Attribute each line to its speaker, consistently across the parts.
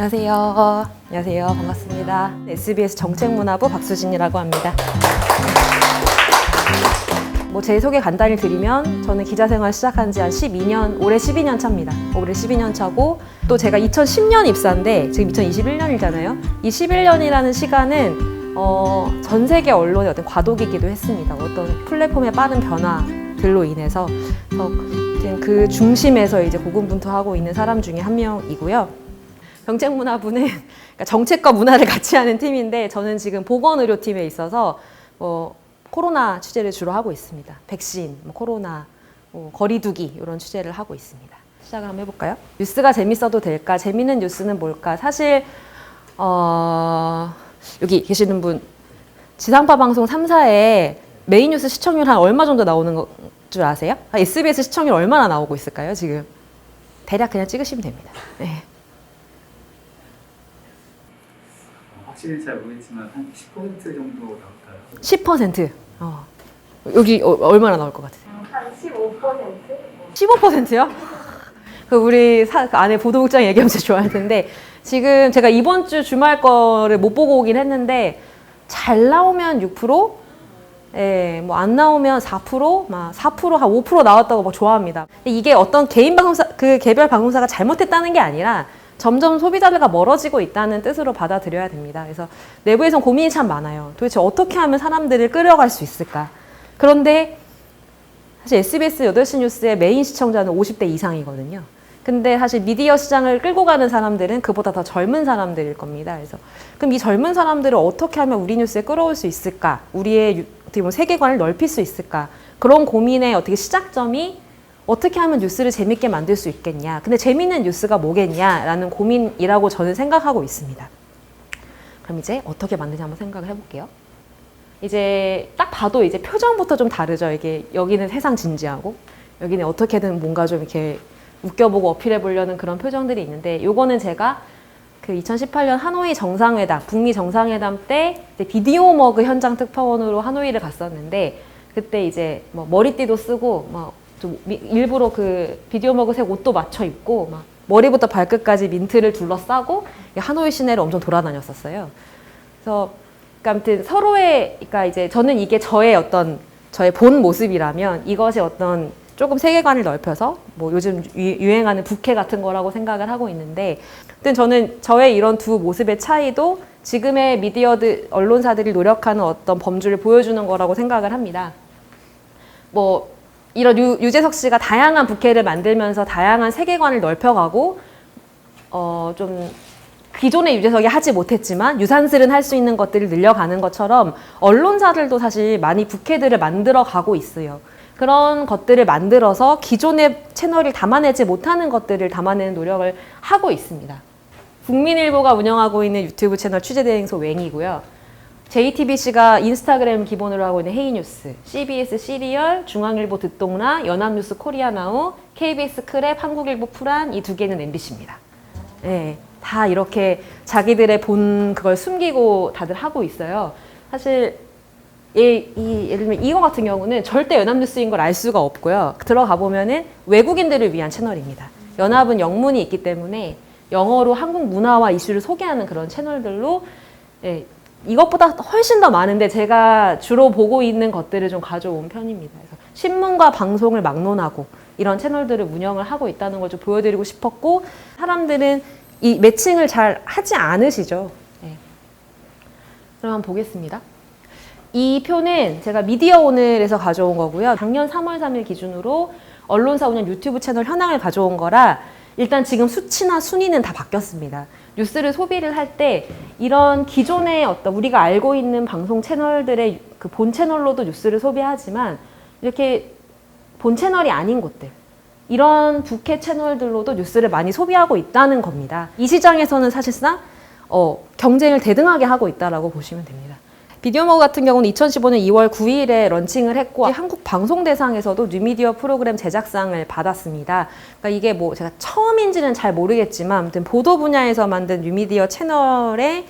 Speaker 1: 안녕하세요. 안녕하세요. 반갑습니다. SBS 정책문화부 박수진이라고 합니다. 제 소개 간단히 드리면 저는 기자 생활 시작한 지 한 12년, 올해 12년 차입니다. 올해 12년 차고 또 제가 2010년 입사인데 지금 2021년이잖아요. 이 11년이라는 시간은 전 세계 언론의 어떤 과도기이기도 했습니다. 어떤 플랫폼의 빠른 변화들로 인해서 그 중심에서 이제 고군분투하고 있는 사람 중에 한 명이고요. 정책문화부는 그러니까 정책과 문화를 같이 하는 팀인데 저는 지금 보건의료팀에 있어서 코로나 취재를 주로 하고 있습니다. 백신, 코로나, 거리두기 이런 취재를 하고 있습니다. 시작을 한번 해볼까요? 뉴스가 재밌어도 될까? 재밌는 뉴스는 뭘까? 사실 여기 계시는 분 지상파 방송 3사에 메인 뉴스 시청률 한 얼마 정도 나오는 줄 아세요? SBS 시청률 얼마나 나오고 있을까요? 지금 대략 그냥 찍으시면 됩니다. 네.
Speaker 2: 확실히 잘 모르겠지만 한 10% 정도 나올까요?
Speaker 1: 10%? 여기 얼마나 나올 것 같으세요?
Speaker 3: 한 15%?
Speaker 1: 15%요? 우리 안에 보도국장 얘기하면 진짜 좋아할 텐데 지금 제가 이번 주 주말 거를 못 보고 오긴 했는데 잘 나오면 6%? 예, 안 나오면 4%? 4%, 한 5% 나왔다고 막 좋아합니다. 이게 어떤 개인 방송사, 개별 방송사가 잘못했다는 게 아니라 점점 소비자들과 멀어지고 있다는 뜻으로 받아들여야 됩니다. 그래서 내부에선 고민이 참 많아요. 도대체 어떻게 하면 사람들을 끌어갈 수 있을까? 그런데 사실 SBS 8시 뉴스의 메인 시청자는 50대 이상이거든요. 근데 사실 미디어 시장을 끌고 가는 사람들은 그보다 더 젊은 사람들일 겁니다. 그래서 그럼 이 젊은 사람들을 어떻게 하면 우리 뉴스에 끌어올 수 있을까? 우리의 어떻게 보면 세계관을 넓힐 수 있을까? 그런 고민의 어떻게 시작점이 어떻게 하면 뉴스를 재밌게 만들 수 있겠냐. 근데 재밌는 뉴스가 뭐겠냐라는 고민이라고 저는 생각하고 있습니다. 그럼 이제 어떻게 만드냐 한번 생각을 해볼게요. 이제 딱 봐도 이제 표정부터 좀 다르죠. 이게 여기는 세상 진지하고 여기는 어떻게든 뭔가 좀 이렇게 웃겨보고 어필해보려는 그런 표정들이 있는데 요거는 제가 그 2018년 하노이 정상회담, 북미 정상회담 때 이제 비디오 머그 현장 특파원으로 하노이를 갔었는데 그때 이제 머리띠도 쓰고 좀 일부러 그 비디오 머그색 옷도 맞춰 입고 머리부터 발끝까지 민트를 둘러싸고 하노이 시내를 엄청 돌아다녔었어요. 그래서 그러니까 아무튼 서로의 그러니까 이제 저는 이게 저의 본 모습이라면 이것이 어떤 조금 세계관을 넓혀서 요즘 유행하는 부캐 같은 거라고 생각을 하고 있는데 근데 저는 저의 이런 두 모습의 차이도 지금의 미디어들 언론사들이 노력하는 어떤 범주를 보여주는 거라고 생각을 합니다. 이런 유재석 씨가 다양한 부캐를 만들면서 다양한 세계관을 넓혀가고 좀 기존의 유재석이 하지 못했지만 유산슬은 할 수 있는 것들을 늘려가는 것처럼 언론사들도 사실 많이 부캐들을 만들어가고 있어요. 그런 것들을 만들어서 기존의 채널을 담아내지 못하는 것들을 담아내는 노력을 하고 있습니다. 국민일보가 운영하고 있는 유튜브 채널 취재대행소 웽이고요. JTBC가 인스타그램 기본으로 하고 있는 헤이뉴스, CBS 시리얼, 중앙일보 듣동라, 연합뉴스 코리아나우, KBS 크랩, 한국일보 프란 이 두 개는 MBC입니다. 네, 다 이렇게 자기들의 본 그걸 숨기고 다들 하고 있어요. 사실 예를 들면 이거 같은 경우는 절대 연합뉴스인 걸 알 수가 없고요. 들어가 보면은 외국인들을 위한 채널입니다. 연합은 영문이 있기 때문에 영어로 한국 문화와 이슈를 소개하는 그런 채널들로 이것보다 훨씬 더 많은데 제가 주로 보고 있는 것들을 좀 가져온 편입니다. 그래서 신문과 방송을 막론하고 이런 채널들을 운영을 하고 있다는 걸 좀 보여드리고 싶었고 사람들은 이 매칭을 잘 하지 않으시죠. 네. 그럼 한번 보겠습니다. 이 표는 제가 미디어 오늘에서 가져온 거고요. 작년 3월 3일 기준으로 언론사 운영 유튜브 채널 현황을 가져온 거라 일단 지금 수치나 순위는 다 바뀌었습니다. 뉴스를 소비를 할 때 이런 기존의 어떤 우리가 알고 있는 방송 채널들의 그 본 채널로도 뉴스를 소비하지만 이렇게 본 채널이 아닌 곳들 이런 부캐 채널들로도 뉴스를 많이 소비하고 있다는 겁니다. 이 시장에서는 사실상 경쟁을 대등하게 하고 있다라고 보시면 됩니다. 비디오머그 같은 경우는 2015년 2월 9일에 런칭을 했고 한국방송대상에서도 뉴미디어 프로그램 제작상을 받았습니다. 그러니까 이게 제가 처음인지는 잘 모르겠지만 아무튼 보도 분야에서 만든 뉴미디어 채널의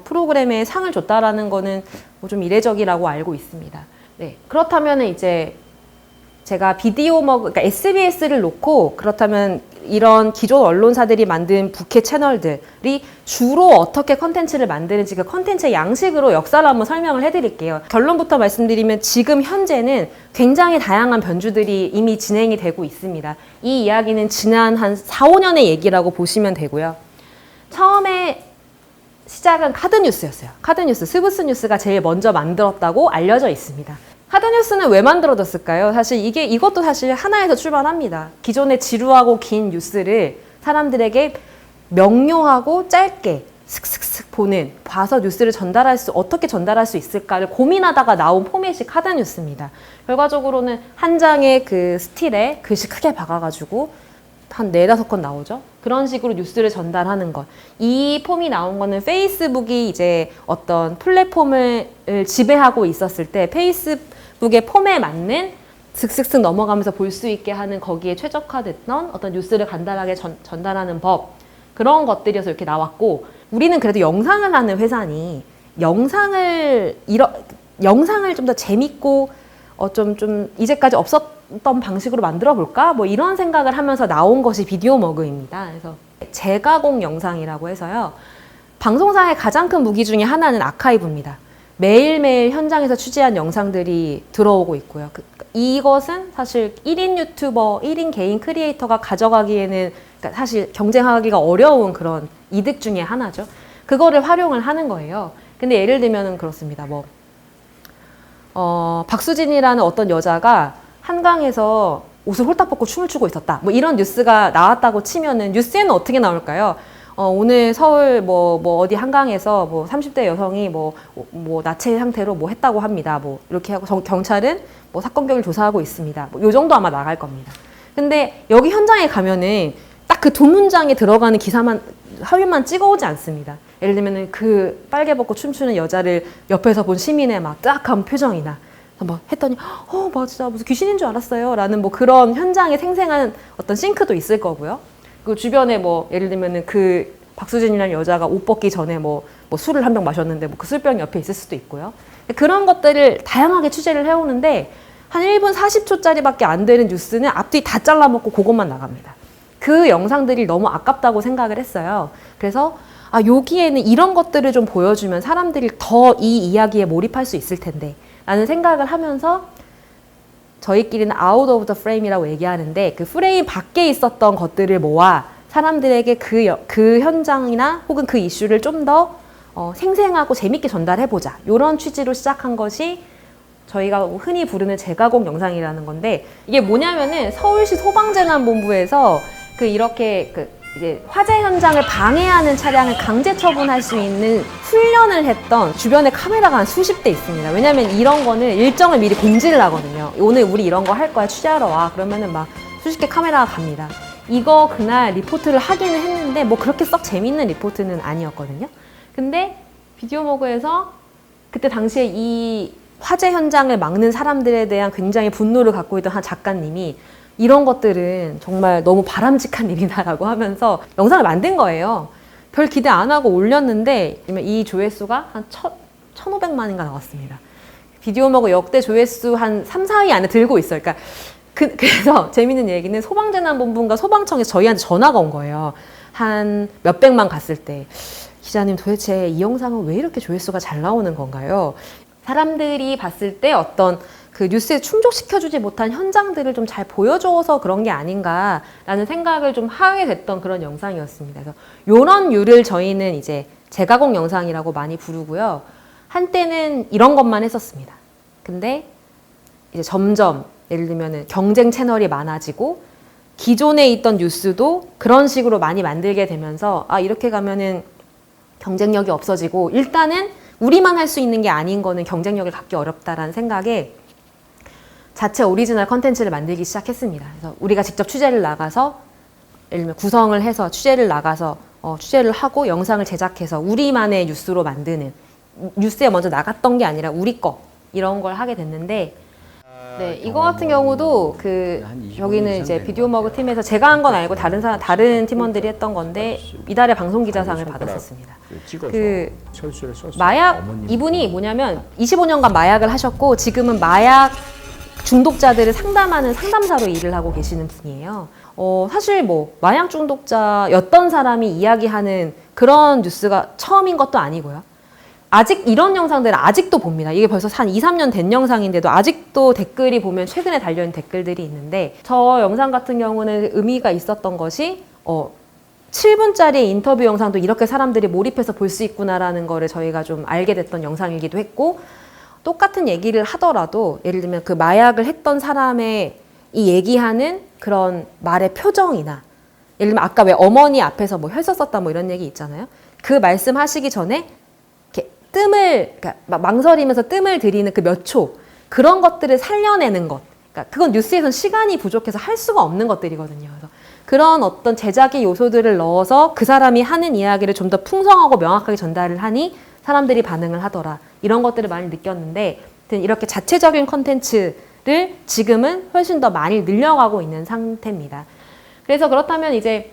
Speaker 1: 프로그램에 상을 줬다라는 거는 좀 이례적이라고 알고 있습니다. 네, 그렇다면 이제 제가 비디오 그러니까 SBS를 놓고 그렇다면 이런 기존 언론사들이 만든 부캐 채널들이 주로 어떻게 컨텐츠를 만드는지 그 컨텐츠의 양식으로 역사를 한번 설명을 해드릴게요. 결론부터 말씀드리면 지금 현재는 굉장히 다양한 변주들이 이미 진행이 되고 있습니다. 이 이야기는 지난 한 4, 5년의 얘기라고 보시면 되고요. 처음에 시작은 카드뉴스였어요. 카드뉴스, 스브스 뉴스가 제일 먼저 만들었다고 알려져 있습니다. 카드뉴스는 왜 만들어졌을까요? 사실 이것도 사실 하나에서 출발합니다. 기존의 지루하고 긴 뉴스를 사람들에게 명료하고 짧게 슥슥슥 봐서 뉴스를 어떻게 전달할 수 있을까를 고민하다가 나온 포맷이 카드뉴스입니다. 결과적으로는 한 장의 그 스틸에 글씨 크게 박아가지고 한 4-5건 나오죠. 그런 식으로 뉴스를 전달하는 것. 이 폼이 나온 거는 페이스북이 이제 어떤 플랫폼을 지배하고 있었을 때 페이스북의 폼에 맞는 슥슥슥 넘어가면서 볼 수 있게 하는 거기에 최적화됐던 어떤 뉴스를 간단하게 전달하는 법. 그런 것들이어서 이렇게 나왔고, 우리는 그래도 영상을 하는 회사니 영상을 좀 더 재밌고 좀 이제까지 없었던 방식으로 만들어 볼까? 뭐 이런 생각을 하면서 나온 것이 비디오 머그입니다. 그래서 재가공 영상이라고 해서요. 방송사의 가장 큰 무기 중에 하나는 아카이브입니다. 매일매일 현장에서 취재한 영상들이 들어오고 있고요. 이것은 사실 1인 유튜버, 1인 개인 크리에이터가 가져가기에는 그러니까 사실 경쟁하기가 어려운 그런 이득 중에 하나죠. 그거를 활용을 하는 거예요. 근데 예를 들면은 그렇습니다. 박수진이라는 어떤 여자가 한강에서 옷을 홀딱 벗고 춤을 추고 있었다. 뭐 이런 뉴스가 나왔다고 치면은 뉴스에는 어떻게 나올까요? 오늘 서울 어디 한강에서 30대 여성이 나체 상태로 했다고 합니다. 이렇게 하고 경찰은 사건 경위를 조사하고 있습니다. 요 정도 아마 나갈 겁니다. 근데 여기 현장에 가면은 딱 그 두 문장에 들어가는 기사만 화면만 찍어오지 않습니다. 예를 들면은 그 빨개 벗고 춤추는 여자를 옆에서 본 시민의 막 뜨악한 표정이나 했더니 맞아 무슨 귀신인 줄 알았어요 라는 그런 현장에 생생한 어떤 싱크도 있을 거고요. 그 주변에 예를 들면은 그 박수진이라는 여자가 옷 벗기 전에 술을 한 병 마셨는데 그 술병이 옆에 있을 수도 있고요. 그런 것들을 다양하게 취재를 해오는데 한 1분 40초짜리밖에 안 되는 뉴스는 앞뒤 다 잘라먹고 그것만 나갑니다. 그 영상들이 너무 아깝다고 생각을 했어요. 그래서 여기에는 이런 것들을 좀 보여주면 사람들이 더 이 이야기에 몰입할 수 있을 텐데 라는 생각을 하면서 저희끼리는 out of the frame이라고 얘기하는데 그 프레임 밖에 있었던 것들을 모아 사람들에게 그 현장이나 혹은 그 이슈를 좀 더 생생하고 재밌게 전달해보자. 이런 취지로 시작한 것이 저희가 흔히 부르는 재가공 영상이라는 건데 이게 뭐냐면은 서울시 소방재난본부에서 이제 화재 현장을 방해하는 차량을 강제 처분할 수 있는 훈련을 했던 주변에 카메라가 한 수십 대 있습니다. 왜냐면 이런 거는 일정을 미리 공지를 하거든요. 오늘 우리 이런 거 할 거야, 취재하러 와. 그러면은 수십 개 카메라가 갑니다. 이거 그날 리포트를 하기는 했는데 그렇게 썩 재밌는 리포트는 아니었거든요. 근데 비디오 머그에서 그때 당시에 이 화재 현장을 막는 사람들에 대한 굉장히 분노를 갖고 있던 한 작가님이 이런 것들은 정말 너무 바람직한 일이다라고 하면서 영상을 만든 거예요. 별 기대 안 하고 올렸는데 이 조회수가 한 1,500만인가 나왔습니다. 비디오 머그 역대 조회수 한 3, 4위 안에 들고 있어요. 그러니까 그래서 재밌는 얘기는 소방재난본부인가 소방청에서 저희한테 전화가 온 거예요. 한 몇백만 갔을 때. 기자님 도대체 이 영상은 왜 이렇게 조회수가 잘 나오는 건가요? 사람들이 봤을 때 어떤 그 뉴스에 충족시켜주지 못한 현장들을 좀 잘 보여줘서 그런 게 아닌가라는 생각을 좀 하게 됐던 그런 영상이었습니다. 그래서 이런 류를 저희는 이제 재가공 영상이라고 많이 부르고요. 한때는 이런 것만 했었습니다. 근데 이제 점점 예를 들면은 경쟁 채널이 많아지고 기존에 있던 뉴스도 그런 식으로 많이 만들게 되면서 이렇게 가면은 경쟁력이 없어지고 일단은 우리만 할 수 있는 게 아닌 거는 경쟁력을 갖기 어렵다라는 생각에 자체 오리지널 컨텐츠를 만들기 시작했습니다. 그래서 우리가 직접 취재를 나가서 예를 들면 구성을 해서 취재를 나가서 취재를 하고 영상을 제작해서 우리만의 뉴스로 만드는 뉴스에 먼저 나갔던 게 아니라 우리 거 이런 걸 하게 됐는데 네, 이거 같은 경우도 여기는 이제 비디오 머그 팀에서 제가 한 건 아니고 다른 팀원들이 했던 건데 이달의 방송 기자상을 받았었습니다. 마약 이분이 뭐냐면 25년간 마약을 하셨고 지금은 마약 중독자들을 상담하는 상담사로 일을 하고 계시는 분이에요. 사실 뭐 마약 중독자였던 사람이 이야기하는 그런 뉴스가 처음인 것도 아니고요. 아직 이런 영상들은 아직도 봅니다. 이게 벌써 한 2, 3년 된 영상인데도 아직도 댓글이 보면 최근에 달려있는 댓글들이 있는데, 저 영상 같은 경우는 의미가 있었던 것이 7분짜리 인터뷰 영상도 이렇게 사람들이 몰입해서 볼 수 있구나라는 거를 저희가 좀 알게 됐던 영상이기도 했고, 똑같은 얘기를 하더라도 예를 들면 그 마약을 했던 사람의 이 얘기하는 그런 말의 표정이나, 예를 들면 아까 왜 어머니 앞에서 뭐 혈서 썼다 뭐 이런 얘기 있잖아요. 그 말씀하시기 전에 이렇게 그러니까 망설이면서 뜸을 들이는 그 몇 초, 그런 것들을 살려내는 것. 그러니까 그건 뉴스에서는 시간이 부족해서 할 수가 없는 것들이거든요. 그래서 그런 어떤 제작의 요소들을 넣어서 그 사람이 하는 이야기를 좀 더 풍성하고 명확하게 전달을 하니 사람들이 반응을 하더라. 이런 것들을 많이 느꼈는데, 이렇게 자체적인 컨텐츠를 지금은 훨씬 더 많이 늘려가고 있는 상태입니다. 그래서 그렇다면 이제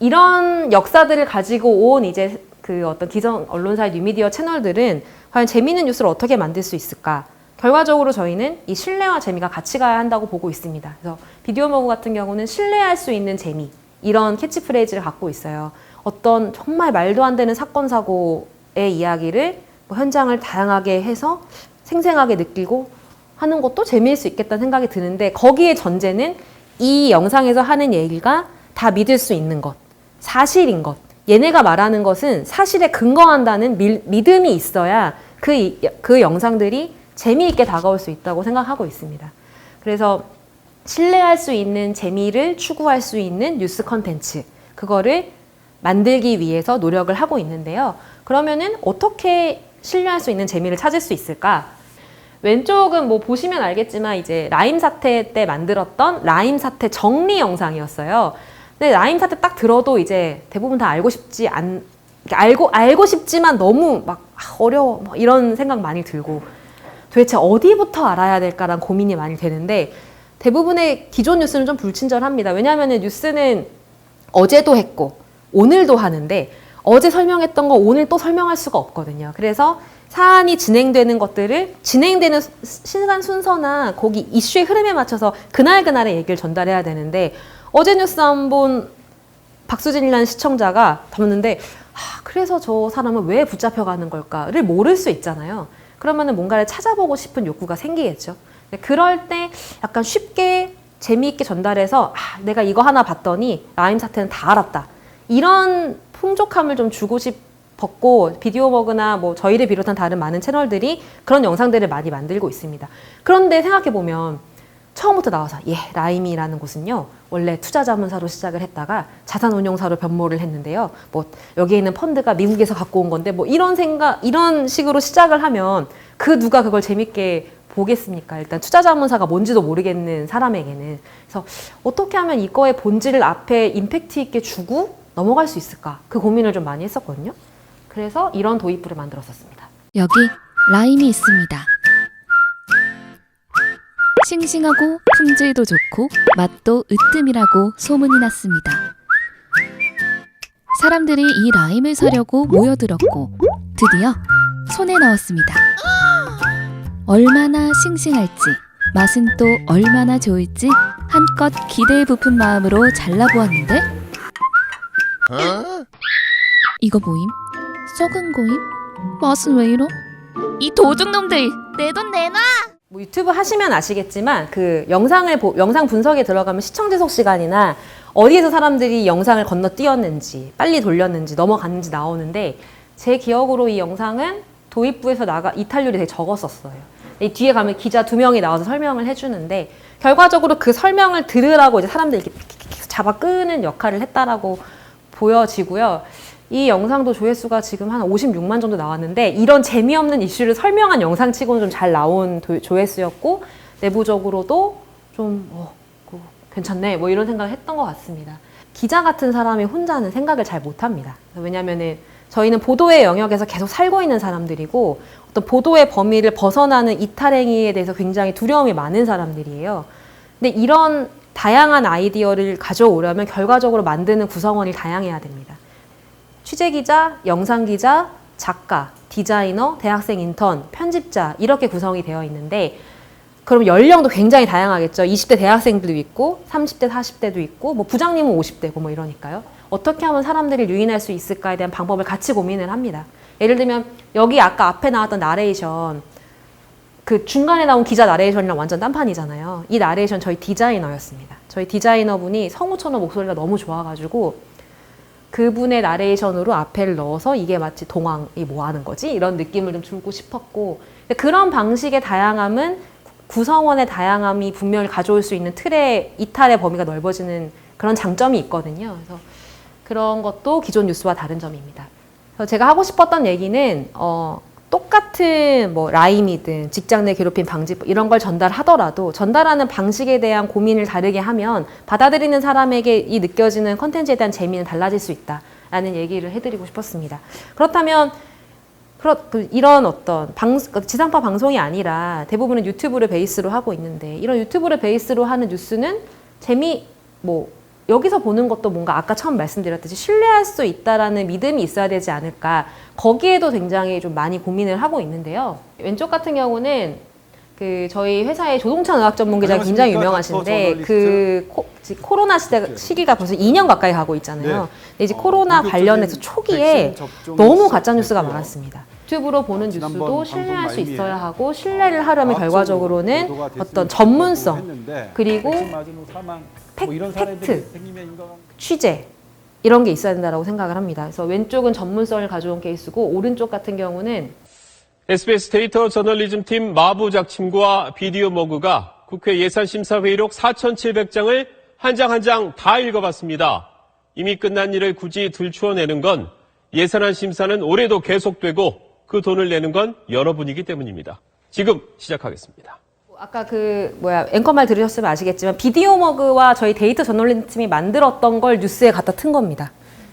Speaker 1: 이런 역사들을 가지고 온 이제 그 어떤 기성 언론사의 뉴미디어 채널들은 과연 재미있는 뉴스를 어떻게 만들 수 있을까? 결과적으로 저희는 이 신뢰와 재미가 같이 가야 한다고 보고 있습니다. 그래서 비디오 머그 같은 경우는 신뢰할 수 있는 재미, 이런 캐치프레이즈를 갖고 있어요. 어떤 정말 말도 안 되는 사건, 사고의 이야기를 뭐 현장을 다양하게 해서 생생하게 느끼고 하는 것도 재미일 수 있겠다는 생각이 드는데, 거기에 전제는 이 영상에서 하는 얘기가 다 믿을 수 있는 것, 사실인 것, 얘네가 말하는 것은 사실에 근거한다는 믿음이 있어야 그 영상들이 재미있게 다가올 수 있다고 생각하고 있습니다. 그래서 신뢰할 수 있는 재미를 추구할 수 있는 뉴스 컨텐츠, 그거를 만들기 위해서 노력을 하고 있는데요. 그러면은 어떻게 신뢰할 수 있는 재미를 찾을 수 있을까? 왼쪽은 뭐 보시면 알겠지만 이제 라임 사태 때 만들었던 라임 사태 정리 영상이었어요. 근데 라임 사태 딱 들어도 이제 대부분 다 알고 싶지만 너무 막 어려워, 뭐 이런 생각 많이 들고, 도대체 어디부터 알아야 될까란 고민이 많이 되는데, 대부분의 기존 뉴스는 좀 불친절합니다. 왜냐하면 뉴스는 어제도 했고 오늘도 하는데, 어제 설명했던 거 오늘 또 설명할 수가 없거든요. 그래서 사안이 진행되는 것들을 진행되는 시간 순서나 거기 이슈의 흐름에 맞춰서 그날그날의 얘기를 전달해야 되는데, 어제 뉴스 안 본 박수진이라는 시청자가 봤는데 그래서 저 사람은 왜 붙잡혀가는 걸까를 모를 수 있잖아요. 그러면은 뭔가를 찾아보고 싶은 욕구가 생기겠죠. 그럴 때 약간 쉽게 재미있게 전달해서 내가 이거 하나 봤더니 라임 사태는 다 알았다, 이런 풍족함을 좀 주고 싶었고, 비디오 머그나 뭐 저희를 비롯한 다른 많은 채널들이 그런 영상들을 많이 만들고 있습니다. 그런데 생각해보면 처음부터 나와서 라임이라는 곳은요 원래 투자자문사로 시작을 했다가 자산운용사로 변모를 했는데요, 뭐 여기에 있는 펀드가 미국에서 갖고 온 건데 뭐 이런 식으로 시작을 하면 그 누가 그걸 재밌게 보겠습니까? 일단 투자자문사가 뭔지도 모르겠는 사람에게는. 그래서 어떻게 하면 이거의 본질을 앞에 임팩트 있게 주고 넘어갈 수 있을까? 그 고민을 좀 많이 했었거든요. 그래서 이런 도입부를 만들었었습니다.
Speaker 3: 여기 라임이 있습니다. 싱싱하고 품질도 좋고 맛도 으뜸이라고 소문이 났습니다. 사람들이 이 라임을 사려고 모여들었고 드디어 손에 넣었습니다. 얼마나 싱싱할지, 맛은 또 얼마나 좋을지 한껏 기대에 부푼 마음으로 잘라보았는데 이거 뭐임? 썩은 거임? 맛은 왜 이러? 이 도둑놈들 내 돈 내놔!
Speaker 1: 뭐 유튜브 하시면 아시겠지만 그 영상 분석에 들어가면 시청 지속 시간이나 어디에서 사람들이 영상을 건너뛰었는지, 빨리 돌렸는지, 넘어갔는지 나오는데, 제 기억으로 이 영상은 도입부에서 이탈률이 되게 적었었어요. 이 뒤에 가면 기자 2명이 나와서 설명을 해주는데, 결과적으로 그 설명을 들으라고 이제 사람들이 이렇게 잡아 끄는 역할을 했다라고 보여지고요. 이 영상도 조회수가 지금 한 56만 정도 나왔는데, 이런 재미없는 이슈를 설명한 영상치고는 좀 잘 나온 조회수였고, 내부적으로도 좀 괜찮네 뭐 이런 생각을 했던 것 같습니다. 기자 같은 사람이 혼자는 생각을 잘 못합니다. 왜냐면은 저희는 보도의 영역에서 계속 살고 있는 사람들이고, 어떤 보도의 범위를 벗어나는 이탈 행위에 대해서 굉장히 두려움이 많은 사람들이에요. 근데 이런 다양한 아이디어를 가져오려면 결과적으로 만드는 구성원이 다양해야 됩니다. 취재기자, 영상기자, 작가, 디자이너, 대학생 인턴, 편집자, 이렇게 구성이 되어 있는데, 그럼 연령도 굉장히 다양하겠죠. 20대 대학생들도 있고 30대, 40대도 있고 뭐 부장님은 50대고 뭐 이러니까요. 어떻게 하면 사람들을 유인할 수 있을까에 대한 방법을 같이 고민을 합니다. 예를 들면 여기 아까 앞에 나왔던 나레이션, 그 중간에 나온 기자 나레이션이랑 완전 딴판이잖아요. 이 나레이션 저희 디자이너였습니다. 저희 디자이너분이 성우처럼 목소리가 너무 좋아가지고 그분의 나레이션으로 앞에를 넣어서 이게 마치 동황이 뭐 하는 거지? 이런 느낌을 좀 주고 싶었고, 그런 방식의 다양함은 구성원의 다양함이 분명히 가져올 수 있는 틀의 이탈의 범위가 넓어지는 그런 장점이 있거든요. 그래서 그런 것도 기존 뉴스와 다른 점입니다. 그래서 제가 하고 싶었던 얘기는 똑같은 뭐 라임이든 직장 내 괴롭힘 방지법 이런 걸 전달하더라도 전달하는 방식에 대한 고민을 다르게 하면 받아들이는 사람에게 이 느껴지는 컨텐츠에 대한 재미는 달라질 수 있다라는 얘기를 해드리고 싶었습니다. 그렇다면 이런 어떤 지상파 방송이 아니라 대부분은 유튜브를 베이스로 하고 있는데 이런 유튜브를 베이스로 하는 뉴스는 여기서 보는 것도 뭔가 아까 처음 말씀드렸듯이 신뢰할 수 있다라는 믿음이 있어야 되지 않을까. 거기에도 굉장히 좀 많이 고민을 하고 있는데요. 왼쪽 같은 경우는 저희 회사의 조동찬 의학 전문 기자가 굉장히 유명하신데 코로나 시기가 벌써 2년 가까이 가고 있잖아요. 근데 이제 코로나 관련해서 초기에 너무 가짜 뉴스가 많았습니다. 유튜브로 보는 뉴스도 신뢰할 수 있어야 하고 신뢰를 하려면 결과적으로는 어떤 전문성 그리고 팩트, 취재 이런 게 있어야 된다고 생각을 합니다. 그래서 왼쪽은 전문성을 가져온 케이스고 오른쪽 같은 경우는
Speaker 4: SBS 데이터 저널리즘 팀 마부작침과 비디오 머그가 국회 예산심사회의록 4,700장을 한 장 한 장 다 읽어봤습니다. 이미 끝난 일을 굳이 들추어내는 건 예산안 심사는 올해도 계속되고 그 돈을 내는 건 여러분이기 때문입니다. 지금 시작하겠습니다.
Speaker 1: 아까 앵커 말 들으셨으면 아시겠지만 비디오 머그와 저희 데이터 저널리즘 팀이 만들었던 걸 뉴스에 갖다 튼 겁니다.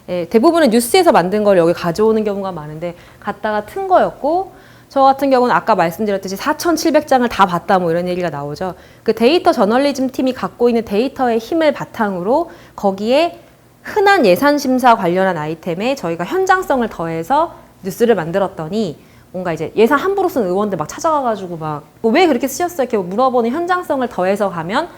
Speaker 1: 예, 대부분은 뉴스에서 만든 걸 여기 가져오는 경우가 많은데 갖다가 튼 거였고 저 같은 경우는 아까 말씀드렸듯이 4,700장을 다 봤다 뭐 이런 얘기가 나오죠. 그 데이터 저널리즘 팀이 갖고 있는 데이터의 힘을 바탕으로 거기에 흔한 예산 심사 관련한 아이템에 저희가 현장성을 더해서 뉴스를 만들었더니 뭔가 이제 예산 함부로 쓴 의원들 막 찾아가가지고 왜 그렇게 쓰셨어요? 이렇게 물어보는 현장성을 더해서 가면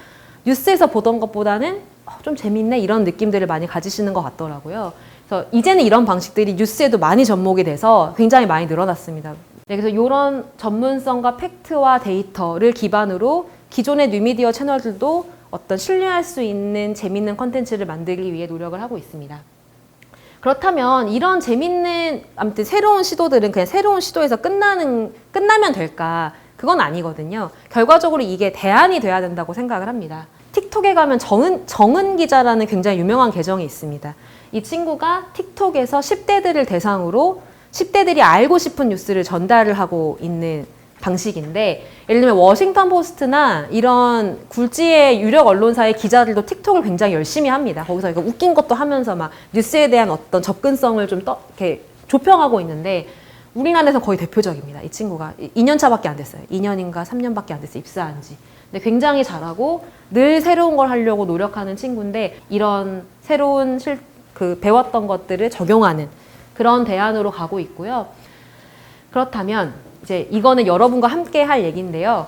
Speaker 1: 뉴스에서 보던 것보다는 좀 재밌네 이런 느낌들을 많이 가지시는 것 같더라고요. 그래서 이제는 이런 방식들이 뉴스에도 많이 접목이 돼서 굉장히 많이 늘어났습니다. 네, 그래서 이런 전문성과 팩트와 데이터를 기반으로 기존의 뉴미디어 채널들도 어떤 신뢰할 수 있는 재밌는 콘텐츠를 만들기 위해 노력을 하고 있습니다. 그렇다면 이런 재밌는 아무튼 새로운 시도들은 그냥 새로운 시도에서 끝나면 될까? 그건 아니거든요. 결과적으로 이게 대안이 돼야 된다고 생각을 합니다. 틱톡에 가면 정은 기자라는 굉장히 유명한 계정이 있습니다. 이 친구가 틱톡에서 10대들을 대상으로 10대들이 알고 싶은 뉴스를 전달을 하고 있는 방식인데 예를 들면 워싱턴 포스트나 이런 굴지의 유력 언론사의 기자들도 틱톡을 굉장히 열심히 합니다. 거기서 이거 웃긴 것도 하면서 막 뉴스에 대한 어떤 접근성을 좀 이렇게 조평하고 있는데 우리나라에서 거의 대표적입니다. 이 친구가 2년 차밖에 안 됐어요. 2년인가 3년밖에 안 됐어요. 입사한 지. 근데 굉장히 잘하고 늘 새로운 걸 하려고 노력하는 친구인데 이런 새로운 배웠던 것들을 적용하는 그런 대안으로 가고 있고요. 그렇다면 이제 이거는 여러분과 함께 할 얘기인데요.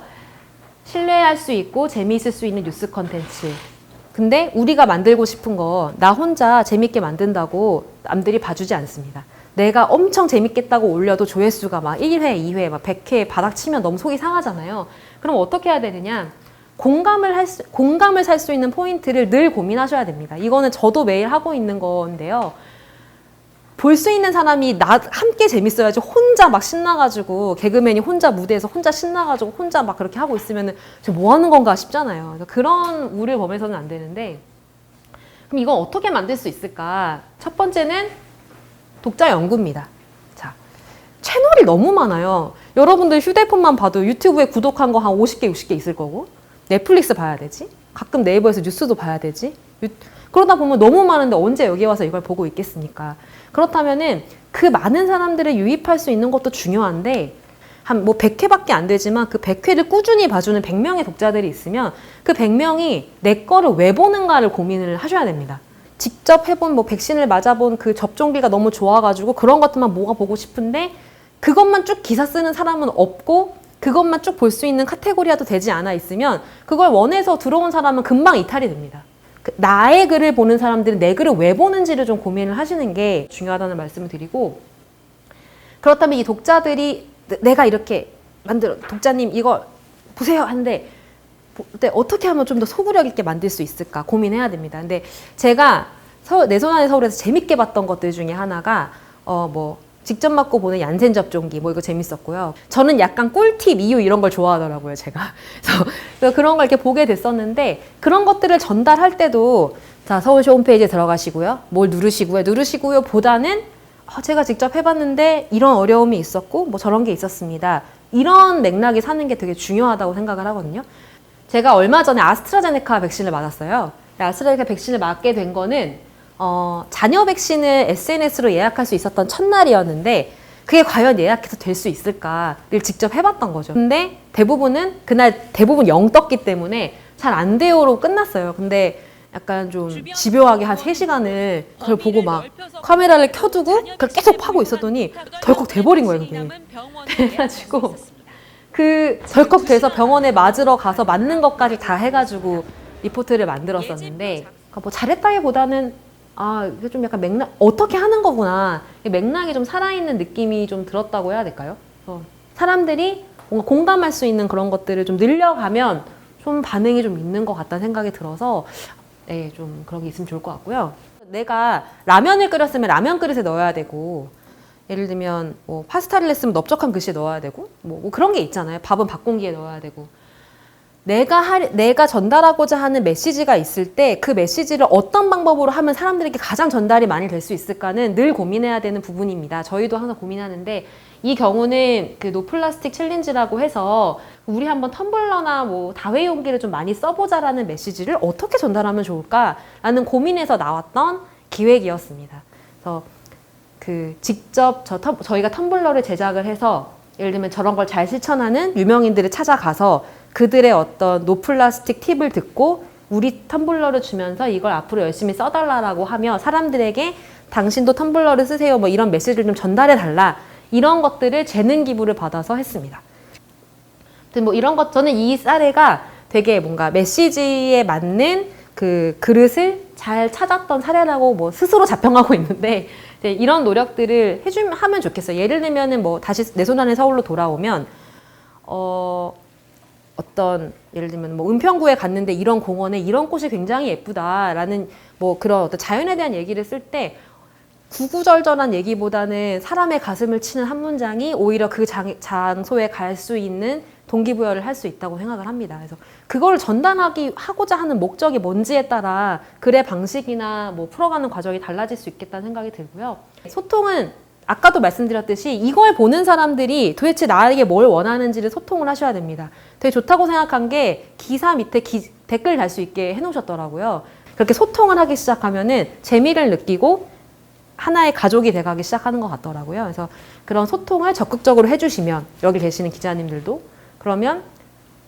Speaker 1: 신뢰할 수 있고 재미있을 수 있는 뉴스 컨텐츠. 근데 우리가 만들고 싶은 거 나 혼자 재밌게 만든다고 남들이 봐주지 않습니다. 내가 엄청 재밌겠다고 올려도 조회수가 막 1회, 2회, 막 100회 바닥 치면 너무 속이 상하잖아요. 그럼 어떻게 해야 되느냐? 공감을 살 수 있는 포인트를 늘 고민하셔야 됩니다. 이거는 저도 매일 하고 있는 건데요. 볼 수 있는 사람이 함께 재밌어야지 혼자 막 신나가지고 개그맨이 혼자 무대에서 혼자 신나가지고 혼자 막 그렇게 하고 있으면은 뭐 하는 건가 싶잖아요. 그런 우를 범해서는 안 되는데 그럼 이건 어떻게 만들 수 있을까? 첫 번째는 독자 연구입니다. 자, 채널이 너무 많아요. 여러분들 휴대폰만 봐도 유튜브에 구독한 거 한 50개, 60개 있을 거고 넷플릭스 봐야 되지? 가끔 네이버에서 뉴스도 봐야 되지? 그러다 보면 너무 많은데 언제 여기 와서 이걸 보고 있겠습니까? 그렇다면은 그 많은 사람들을 유입할 수 있는 것도 중요한데 한 100회밖에 안 되지만 그 100회를 꾸준히 봐주는 100명의 독자들이 있으면 그 100명이 내 거를 왜 보는가를 고민을 하셔야 됩니다. 직접 해본 백신을 맞아본 그 접종비가 너무 좋아가지고 그런 것들만 뭐가 보고 싶은데 그것만 쭉 기사 쓰는 사람은 없고 그것만 쭉 볼 수 있는 카테고리라도 되지 않아 있으면 그걸 원해서 들어온 사람은 금방 이탈이 됩니다. 나의 글을 보는 사람들은 내 글을 왜 보는지를 좀 고민을 하시는 게 중요하다는 말씀을 드리고, 그렇다면 이 독자들이 내가 이렇게 만들어 독자님 이거 보세요 하는데 어떻게 하면 좀 더 소구력 있게 만들 수 있을까 고민해야 됩니다. 근데 제가 내 손 안의 서울에서 재밌게 봤던 것들 중에 하나가 뭐 직접 맞고 보는 얀센 접종기 뭐 이거 재밌었고요. 저는 약간 꿀팁 이유 이런 걸 좋아하더라고요, 제가. 그래서 그런 걸 이렇게 보게 됐었는데, 그런 것들을 전달할 때도 자, 서울시 홈페이지에 들어가시고요. 뭘 누르시고요 보다는 제가 직접 해봤는데 이런 어려움이 있었고 뭐 저런 게 있었습니다. 이런 맥락이 사는 게 되게 중요하다고 생각을 하거든요. 제가 얼마 전에 아스트라제네카 백신을 맞았어요. 아스트라제네카 백신을 맞게 된 거는 자녀 백신을 SNS로 예약할 수 있었던 첫날이었는데 그게 과연 예약해서 될 수 있을까를 직접 해봤던 거죠. 근데 그날 대부분 0 떴기 때문에 잘 안 돼요로 끝났어요. 근데 약간 좀 집요하게 한 3시간을 그걸 보고 막 카메라를 켜두고 그걸 계속 파고 있었더니 덜컥 돼버린 거예요, 그게. 그래가지고 덜컥 돼서 병원에 맞으러 가서 맞는 것까지 다 해가지고 리포트를 만들었었는데, 뭐 잘했다기보다는 이게 좀 약간 맥락, 어떻게 하는 거구나. 맥락이 좀 살아있는 느낌이 좀 들었다고 해야 될까요? 사람들이 뭔가 공감할 수 있는 그런 것들을 좀 늘려가면 좀 반응이 좀 있는 것 같다는 생각이 들어서, 네, 좀 그런 게 있으면 좋을 것 같고요. 내가 라면을 끓였으면 라면 그릇에 넣어야 되고, 예를 들면 뭐 파스타를 했으면 넓적한 그릇에 넣어야 되고, 뭐 그런 게 있잖아요. 밥은 밥공기에 넣어야 되고. 내가 전달하고자 하는 메시지가 있을 때 그 메시지를 어떤 방법으로 하면 사람들에게 가장 전달이 많이 될 수 있을까는 늘 고민해야 되는 부분입니다. 저희도 항상 고민하는데, 이 경우는 그 노플라스틱 챌린지라고 해서 우리 한번 텀블러나 뭐 다회용기를 좀 많이 써보자라는 메시지를 어떻게 전달하면 좋을까라는 고민에서 나왔던 기획이었습니다. 그래서 직접 저희가 텀블러를 제작을 해서 예를 들면 저런 걸 잘 실천하는 유명인들을 찾아가서 그들의 어떤 노플라스틱 팁을 듣고 우리 텀블러를 주면서 이걸 앞으로 열심히 써달라고 하며 사람들에게 당신도 텀블러를 쓰세요 뭐 이런 메시지를 좀 전달해 달라, 이런 것들을 재능 기부를 받아서 했습니다. 뭐 이런 것, 저는 이 사례가 되게 뭔가 메시지에 맞는 그 그릇을 잘 찾았던 사례라고 뭐 스스로 자평하고 있는데, 이런 노력들을 하면 좋겠어요. 예를 들면은 뭐 다시 내 손 안의 서울로 돌아오면 예를 들면 뭐 은평구에 갔는데 이런 공원에 이런 꽃이 굉장히 예쁘다라는 뭐 그런 어떤 자연에 대한 얘기를 쓸 때 구구절절한 얘기보다는 사람의 가슴을 치는 한 문장이 오히려 그 장소에 갈 수 있는 동기부여를 할 수 있다고 생각을 합니다. 그래서 그걸 하고자 하는 목적이 뭔지에 따라 글의 방식이나 뭐 풀어가는 과정이 달라질 수 있겠다는 생각이 들고요. 소통은 아까도 말씀드렸듯이 이걸 보는 사람들이 도대체 나에게 뭘 원하는지를 소통을 하셔야 됩니다. 되게 좋다고 생각한 게 기사 밑에 댓글 달 수 있게 해놓으셨더라고요. 그렇게 소통을 하기 시작하면은 재미를 느끼고 하나의 가족이 돼가기 시작하는 것 같더라고요. 그래서 그런 소통을 적극적으로 해주시면, 여기 계시는 기자님들도, 그러면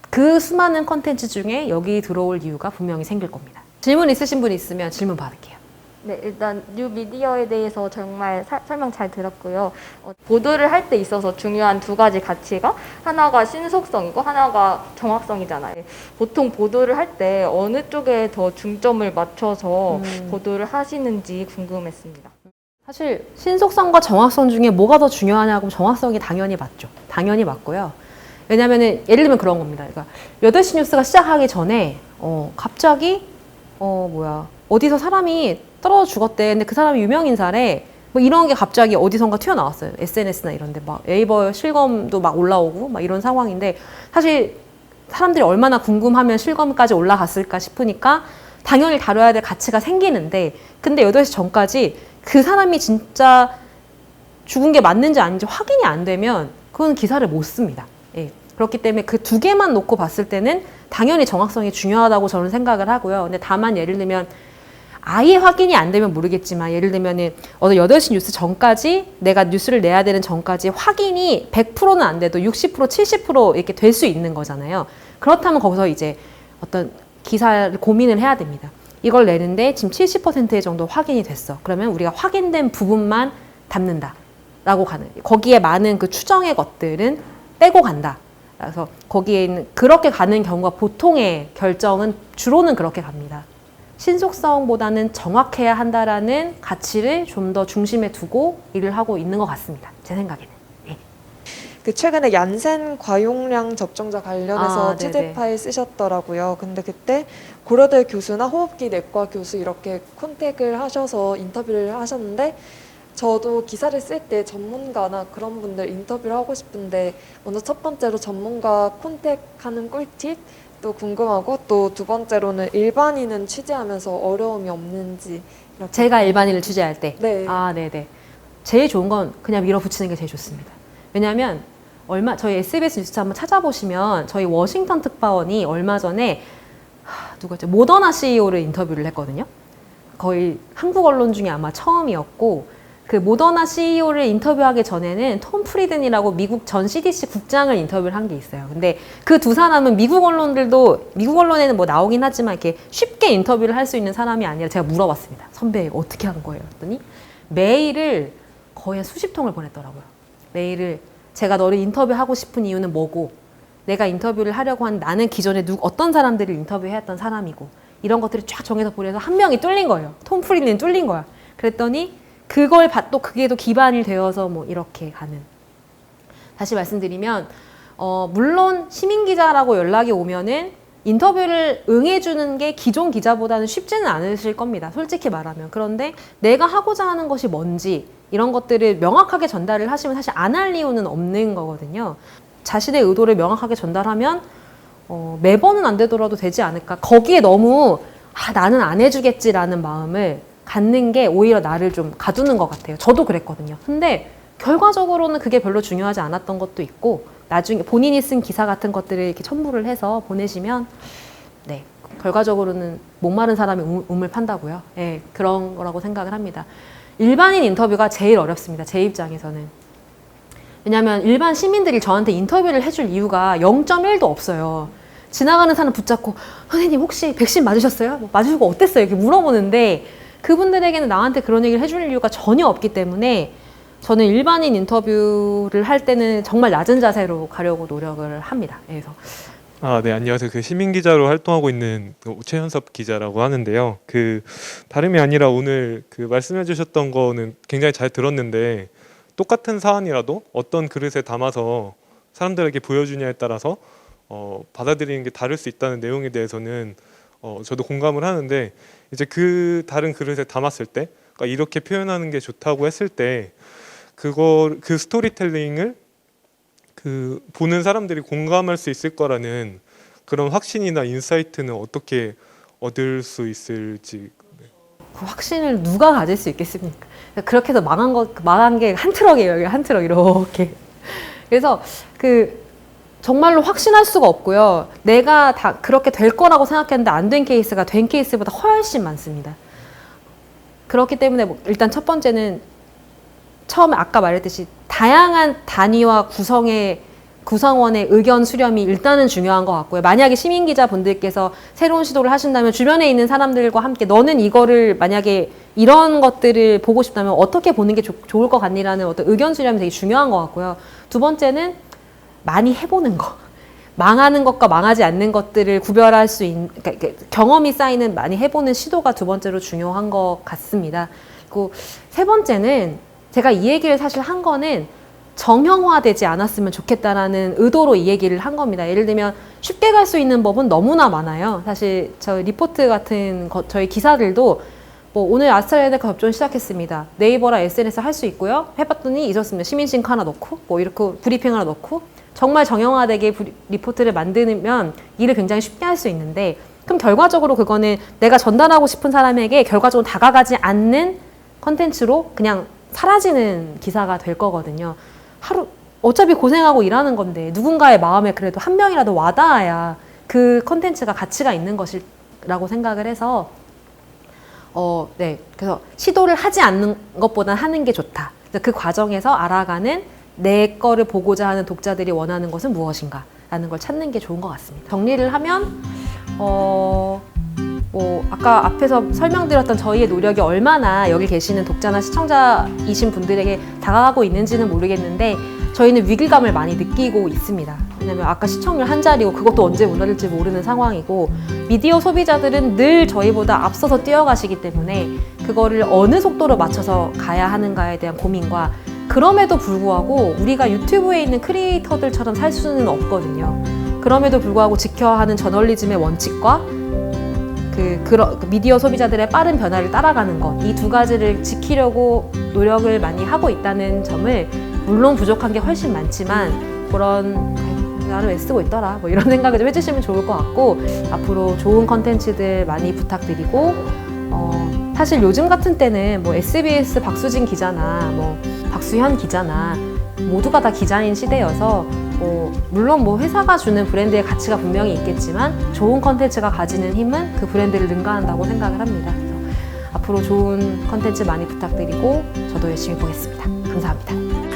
Speaker 1: 그 수많은 컨텐츠 중에 여기 들어올 이유가 분명히 생길 겁니다. 질문 있으신 분 있으면 질문 받을게요.
Speaker 5: 네, 일단 뉴미디어에 대해서 정말 설명 잘 들었고요. 보도를 할 때 있어서 중요한 2가지 가치가 하나가 신속성이고 하나가 정확성이잖아요. 보통 보도를 할 때 어느 쪽에 더 중점을 맞춰서 보도를 하시는지 궁금했습니다.
Speaker 1: 사실 신속성과 정확성 중에 뭐가 더 중요하냐고, 정확성이 당연히 맞죠. 당연히 맞고요. 왜냐면은 예를 들면 그런 겁니다. 그러니까 8시 뉴스가 시작하기 전에 갑자기 어디서 사람이 떨어져 죽었대. 근데 그 사람이 유명인사래. 뭐 이런 게 갑자기 어디선가 튀어나왔어요. SNS나 이런 데 막 네이버 실검도 막 올라오고 막 이런 상황인데, 사실 사람들이 얼마나 궁금하면 실검까지 올라갔을까 싶으니까 당연히 다뤄야 될 가치가 생기는데, 근데 8시 전까지 그 사람이 진짜 죽은 게 맞는지 아닌지 확인이 안 되면 그건 기사를 못 씁니다. 예. 그렇기 때문에 그 2개만 놓고 봤을 때는 당연히 정확성이 중요하다고 저는 생각을 하고요. 근데 다만 예를 들면 아예 확인이 안 되면 모르겠지만, 예를 들면은 8시 뉴스 전까지, 내가 뉴스를 내야 되는 전까지 확인이 100%는 안 돼도 60%, 70% 이렇게 될 수 있는 거잖아요. 그렇다면 거기서 이제 어떤 기사를 고민을 해야 됩니다. 이걸 내는데 지금 70% 정도 확인이 됐어. 그러면 우리가 확인된 부분만 담는다 라고 가는, 거기에 많은 그 추정의 것들은 빼고 간다 그래서 거기에 있는 그렇게 가는 경우가 보통의 결정은 주로는 그렇게 갑니다. 신속성보다는 정확해야 한다라는 가치를 좀 더 중심에 두고 일을 하고 있는 것 같습니다. 제 생각에는. 네.
Speaker 6: 그 최근에 얀센 과용량 접종자 관련해서
Speaker 1: 아, 네네.
Speaker 6: 취재 파일 쓰셨더라고요. 근데 그때 고려대 교수나 호흡기 내과 교수 이렇게 컨택을 하셔서 인터뷰를 하셨는데 저도 기사를 쓸 때 전문가나 그런 분들 인터뷰를 하고 싶은데 먼저 첫 번째로 전문가 컨택하는 꿀팁 또 궁금하고 또 두 번째로는 일반인은 취재하면서 어려움이 없는지 이렇게.
Speaker 1: 제가 일반인을 취재할 때.
Speaker 6: 네.
Speaker 1: 아, 네네. 제일 좋은 건 그냥 밀어붙이는 게 제일 좋습니다. 왜냐하면 저희 SBS 뉴스 한번 찾아보시면 저희 워싱턴 특파원이 얼마 전에 누구였죠? 모더나 CEO를 인터뷰를 했거든요. 거의 한국 언론 중에 아마 처음이었고 그 모더나 CEO를 인터뷰하기 전에는 톰 프리든이라고 미국 전 CDC 국장을 인터뷰를 한 게 있어요. 근데 그 두 사람은 미국 언론에는 뭐 나오긴 하지만 이렇게 쉽게 인터뷰를 할 수 있는 사람이 아니라 제가 물어봤습니다. 선배 어떻게 한 거예요? 했더니 메일을 거의 한 수십 통을 보냈더라고요. 메일을 제가 너를 인터뷰하고 싶은 이유는 뭐고 내가 인터뷰를 하려고 한 나는 기존에 어떤 사람들을 인터뷰했던 사람이고 이런 것들을 쫙 정해서 보내서 한 명이 뚫린 거예요. 톰 프리든이 뚫린 거야. 그랬더니 그게 또 기반이 되어서 뭐 이렇게 가는. 다시 말씀드리면 물론 시민 기자라고 연락이 오면은 인터뷰를 응해주는 게 기존 기자보다는 쉽지는 않으실 겁니다. 솔직히 말하면. 그런데 내가 하고자 하는 것이 뭔지 이런 것들을 명확하게 전달을 하시면 사실 안 할 이유는 없는 거거든요. 자신의 의도를 명확하게 전달하면 매번은 안 되더라도 되지 않을까. 거기에 너무 나는 안 해주겠지라는 마음을 갖는 게 오히려 나를 좀 가두는 것 같아요. 저도 그랬거든요. 근데 결과적으로는 그게 별로 중요하지 않았던 것도 있고 나중에 본인이 쓴 기사 같은 것들을 이렇게 첨부를 해서 보내시면 네, 결과적으로는 목마른 사람이 우물 판다고요. 네, 그런 거라고 생각을 합니다. 일반인 인터뷰가 제일 어렵습니다. 제 입장에서는. 왜냐하면 일반 시민들이 저한테 인터뷰를 해줄 이유가 0.1도 없어요. 지나가는 사람 붙잡고 선생님 혹시 백신 맞으셨어요? 뭐 맞으시고 어땠어요? 이렇게 물어보는데 그분들에게는 나한테 그런 얘기를 해줄 이유가 전혀 없기 때문에 저는 일반인 인터뷰를 할 때는 정말 낮은 자세로 가려고 노력을 합니다. 그래서
Speaker 7: 네, 안녕하세요. 그 시민 기자로 활동하고 있는 최현섭 기자라고 하는데요. 그 다름이 아니라 오늘 그 말씀해 주셨던 거는 굉장히 잘 들었는데 똑같은 사안이라도 어떤 그릇에 담아서 사람들에게 보여주냐에 따라서 받아들이는 게 다를 수 있다는 내용에 대해서는 저도 공감을 하는데 이제 그 다른 그릇에 담았을 때 그러니까 이렇게 표현하는 게 좋다고 했을 때 그 스토리텔링을 그 보는 사람들이 공감할 수 있을 거라는 그런 확신이나 인사이트는 어떻게 얻을 수 있을지.
Speaker 1: 그 확신을 누가 가질 수 있겠습니까? 그렇게 해서 망한 게 한 트럭이에요. 한 트럭 이렇게. 그래서 정말로 확신할 수가 없고요. 내가 다 그렇게 될 거라고 생각했는데 안 된 케이스가 된 케이스보다 훨씬 많습니다. 그렇기 때문에 일단 첫 번째는 처음에 아까 말했듯이 다양한 단위와 구성원의 의견 수렴이 일단은 중요한 것 같고요. 만약에 시민 기자분들께서 새로운 시도를 하신다면 주변에 있는 사람들과 함께 너는 이거를 만약에 이런 것들을 보고 싶다면 어떻게 보는 게 좋을 것 같니라는 어떤 의견 수렴이 되게 중요한 것 같고요. 두 번째는 많이 해보는 거. 망하는 것과 망하지 않는 것들을 구별할 수 있는, 그러니까 경험이 쌓이는 많이 해보는 시도가 두 번째로 중요한 것 같습니다. 그리고 세 번째는 제가 이 얘기를 사실 한 거는 정형화되지 않았으면 좋겠다라는 의도로 이 얘기를 한 겁니다. 예를 들면 쉽게 갈 수 있는 법은 너무나 많아요. 사실 저 리포트 같은 저희 기사들도 오늘 아스트라제네카 접종 시작했습니다. 네이버랑 SNS 할 수 있고요. 해봤더니 있었습니다. 시민싱크 하나 넣고 이렇게 브리핑 하나 넣고 정말 정형화되게 리포트를 만들면 일을 굉장히 쉽게 할 수 있는데 그럼 결과적으로 그거는 내가 전달하고 싶은 사람에게 결과적으로 다가가지 않는 컨텐츠로 그냥 사라지는 기사가 될 거거든요. 어차피 고생하고 일하는 건데 누군가의 마음에 그래도 한 명이라도 와닿아야 그 컨텐츠가 가치가 있는 것이라고 생각을 해서 네. 그래서 시도를 하지 않는 것보다는 하는 게 좋다. 그 과정에서 알아가는 내 거를 보고자 하는 독자들이 원하는 것은 무엇인가 라는 걸 찾는 게 좋은 것 같습니다. 정리를 하면 아까 앞에서 설명드렸던 저희의 노력이 얼마나 여기 계시는 독자나 시청자이신 분들에게 다가가고 있는지는 모르겠는데 저희는 위기감을 많이 느끼고 있습니다. 왜냐면 아까 시청률 한 자리고 그것도 언제 무너질지 모르는 상황이고 미디어 소비자들은 늘 저희보다 앞서서 뛰어가시기 때문에 그거를 어느 속도로 맞춰서 가야 하는가에 대한 고민과 그럼에도 불구하고 우리가 유튜브에 있는 크리에이터들처럼 살 수는 없거든요. 그럼에도 불구하고 지켜야 하는 저널리즘의 원칙과 그 미디어 소비자들의 빠른 변화를 따라가는 것, 이 두 가지를 지키려고 노력을 많이 하고 있다는 점을 물론 부족한 게 훨씬 많지만 그런 나를 애쓰고 있더라 뭐 이런 생각을 좀 해주시면 좋을 것 같고 앞으로 좋은 컨텐츠들 많이 부탁드리고 사실 요즘 같은 때는 뭐 SBS 박수진 기자나 뭐 박수현 기자나 모두가 다 기자인 시대여서 물론 뭐 회사가 주는 브랜드의 가치가 분명히 있겠지만 좋은 컨텐츠가 가지는 힘은 그 브랜드를 능가한다고 생각을 합니다. 그래서 앞으로 좋은 컨텐츠 많이 부탁드리고 저도 열심히 보겠습니다. 감사합니다.